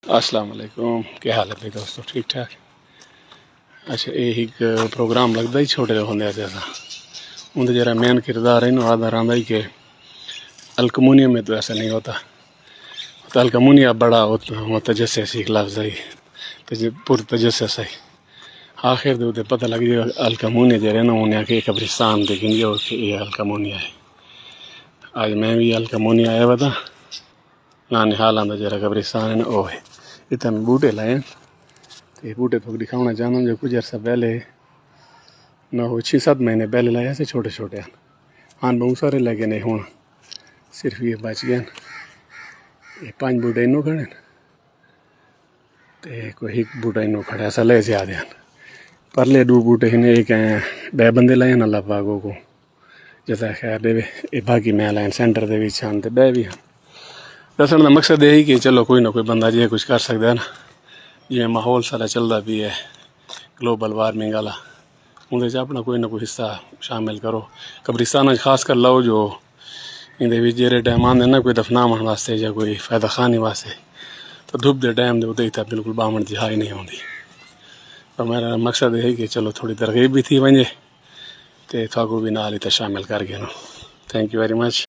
السلام علیکم، کیا حال ہے بھائی دوستو؟ ٹھیک ٹھاک؟ اچھا، یہ ایک پروگرام لگتا ہی چھوٹے ہوندے ایسا اندر جرا مین کردار ہے نا آدھار آدھا ہی کہ الکمونیم میں تو ایسا نہیں ہوتا. تو الکمونیا بڑا متجسس ایک لفظ ہے، پر تجسس ہے. آخر دے پتہ لگ جائے الکمونیا جو نا انہیں کہ قبرستان دیکھیں گے کہ یہ الکمونیا ہے. آج میں بھی الکمونیا آیا ہوا تھا، نانی حال آندہ جرا قبرستان ہے نا وہ ہے. اتنے میں بوٹے لائے تو یہ بوٹے تو دکھاؤنا چاہتا ہوں جو کچھ عرصہ پہلے نہ ہو 6-7 مہینے پہلے لائے سے چھوٹے چھوٹے ہاں بہت سارے لگے نہیں ہوں صرف یہ بچ گئے. یہ 5 بوٹے انہوں کھڑے تو کوئی ایک بوٹا انہوں کھڑا ایسا لے زیادہ ہیں. پرلے 2 بوٹے ہیں، ایک بے بندے لائے ہیں اللہ پاکوں کو جیسا خیر دے. یہ باقی میں لائن سینٹر دے بھی چھان تے بے بھی ہیں. دسن کا مقصد یہ کہ چلو کوئی نہ کوئی بندہ جی کچھ کر سکتا ہے نا. جی ماحول سارا چلتا بھی ہے گلوبل وارمنگ والا، اندر اپنا کوئی نہ کوئی حصہ شامل کرو. قبرستان خاص کر لاؤ جو اندر جیرے ٹائم آدھے نا کوئی دفناون واسطے یا کوئی فائدہ خانی واسطے تو دھوپ دے ٹائم دے اتنے ہی بالکل بامن کی ہائی نہیں ہوتی. پر میرا مقصد یہ ہے کہ چلو تھوڑی ترغیب بھی تھی ونجے تو تھوڑا بھی نال ہی شامل کر گئے. Thank you very much.